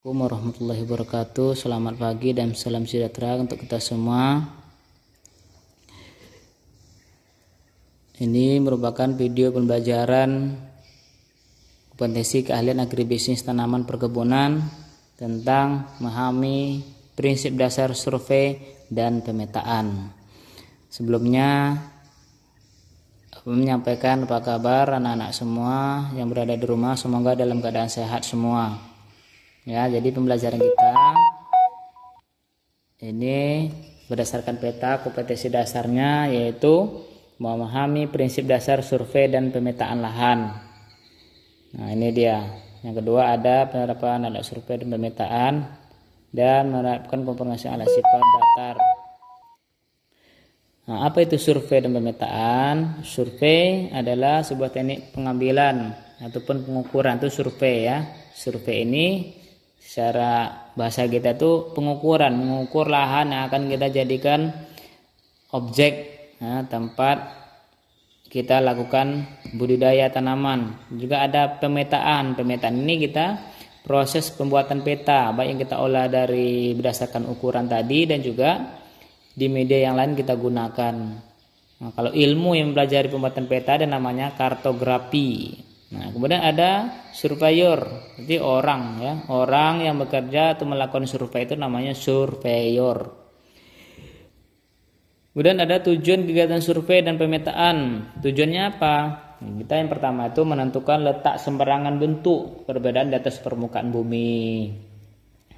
Assalamualaikum warahmatullahi wabarakatuh. Selamat pagi dan salam sejahtera untuk kita semua. Ini merupakan video pembelajaran kompetensi keahlian agribisnis tanaman perkebunan tentang memahami prinsip dasar survei dan pemetaan. Sebelumnya menyampaikan apa kabar anak-anak semua yang berada di rumah, semoga dalam keadaan sehat semua. Ya, jadi pembelajaran kita ini berdasarkan peta kompetensi dasarnya, yaitu memahami prinsip dasar survei dan pemetaan lahan. Nah, ini dia. Yang kedua ada penerapan alat survei dan pemetaan dan menerapkan komponasi alat sifat datar. Nah, apa itu survei dan pemetaan? Survei adalah sebuah teknik pengambilan ataupun pengukuran, itu survei ya. Survei ini secara bahasa kita tuh mengukur lahan yang akan kita jadikan objek, tempat kita lakukan budidaya tanaman. Juga ada pemetaan. Pemetaan ini kita proses pembuatan peta, baik yang kita olah dari berdasarkan ukuran tadi dan juga di media yang lain kita gunakan. Nah, kalau ilmu yang mempelajari pembuatan peta ada namanya kartografi. Nah, kemudian ada surveyor, jadi orang yang bekerja atau melakukan survei itu namanya surveyor. Kemudian ada tujuan kegiatan survei dan pemetaan. Tujuannya apa? Kita yang pertama itu menentukan letak sembarangan bentuk perbedaan di atas permukaan bumi.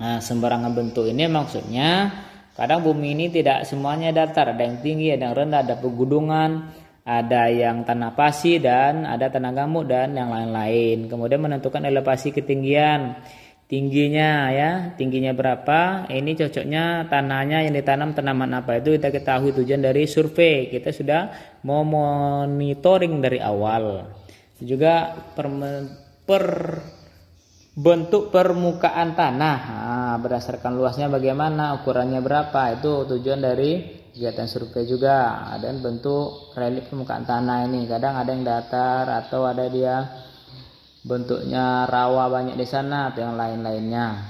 Nah, sembarangan bentuk ini maksudnya kadang bumi ini tidak semuanya datar, ada yang tinggi, ada yang rendah, ada pegunungan, ada yang tanah pasir dan ada tanah gamuk dan yang lain-lain. Kemudian menentukan elevasi ketinggian, tingginya berapa, ini cocoknya tanahnya yang ditanam tanaman apa, itu kita ketahui. Tujuan dari survei, kita sudah mau monitoring dari awal. Juga bentuk permukaan tanah, berdasarkan luasnya bagaimana, ukurannya berapa, itu tujuan dari kegiatan survei juga. Ada bentuk relief permukaan tanah ini, kadang ada yang datar atau ada dia bentuknya rawa banyak di sana atau yang lain-lainnya.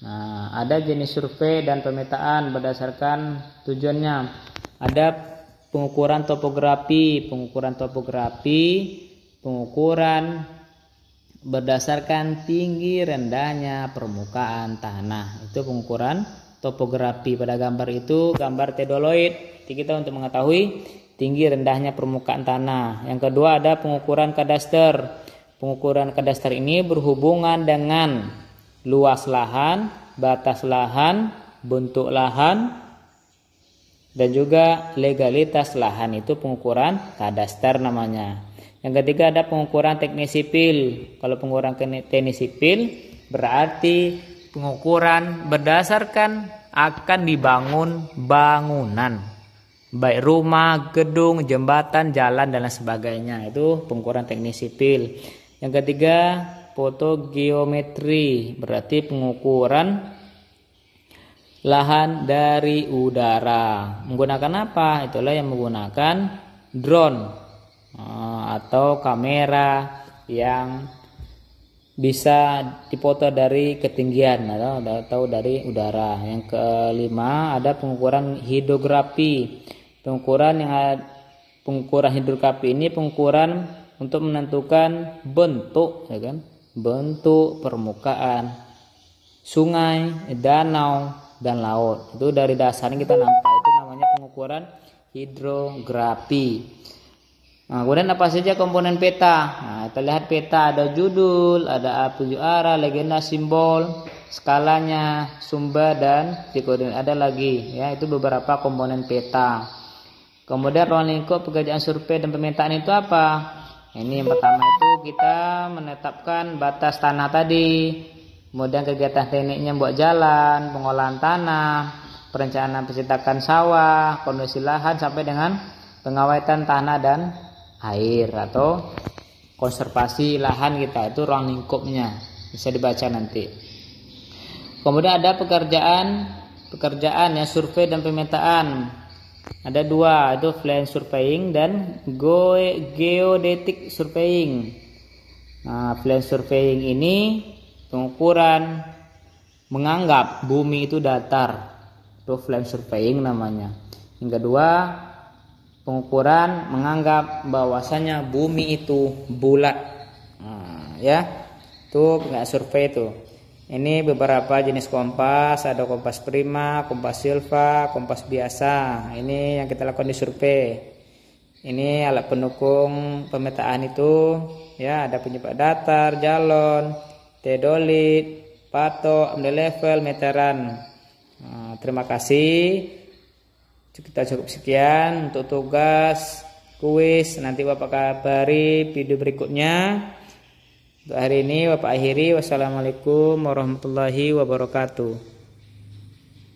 Nah, ada jenis survei dan pemetaan berdasarkan tujuannya. Ada pengukuran topografi berdasarkan tinggi rendahnya permukaan tanah, itu pengukuran topografi. Pada gambar itu gambar teodoloid, kita untuk mengetahui tinggi rendahnya permukaan tanah. Yang kedua ada pengukuran kadaster. Pengukuran kadaster ini berhubungan dengan luas lahan, batas lahan, bentuk lahan, dan juga legalitas lahan, itu pengukuran kadaster namanya. Yang ketiga ada pengukuran teknik sipil. Kalau pengukuran teknik sipil berarti pengukuran berdasarkan akan dibangun bangunan, baik rumah, gedung, jembatan, jalan dan lain sebagainya, itu pengukuran teknik sipil. Yang ketiga fotogeometri, berarti pengukuran lahan dari udara. Menggunakan apa? Itulah yang menggunakan drone atau kamera yang bisa dipoto dari ketinggian atau dari udara. Yang kelima ada pengukuran hidrografi. Pengukuran hidrografi ini pengukuran untuk menentukan bentuk, bentuk permukaan sungai, danau dan laut. Itu dari dasarnya kita nampak, itu namanya pengukuran hidrografi. Nah, kemudian apa saja komponen peta? Nah, kita lihat peta ada judul, ada tujuh arah, legenda, simbol, skalanya, sumber dan koordinat. Ada lagi, itu beberapa komponen peta. Kemudian ruang lingkup pekerjaan survei dan pemetaan itu apa? Ini yang pertama itu kita menetapkan batas tanah tadi. Kemudian kegiatan tekniknya buat jalan, pengolahan tanah, perencanaan pencetakan sawah, kondisi lahan sampai dengan pengawetan tanah dan air atau konservasi lahan kita, itu ruang lingkupnya, bisa dibaca nanti. Kemudian ada pekerjaan survei dan pemetaan. Ada dua, itu land surveying dan geodetic surveying. Nah, land surveying ini pengukuran menganggap bumi itu datar, itu flat surveying namanya. Yang kedua, pengukuran menganggap bahwasanya bumi itu bulat. Ya, itu nggak survei itu. Ini beberapa jenis kompas, ada kompas prima, kompas silva, kompas biasa. Ini yang kita lakukan di survei. Ini alat pendukung pemetaan itu, ya, ada penyebab datar, jalon, teodolit, patok, level, meteran. Terima kasih. Kita cukup sekian untuk tugas kuis. Nanti Bapak kabari video berikutnya. Untuk hari ini Bapak akhiri. Wassalamualaikum warahmatullahi wabarakatuh.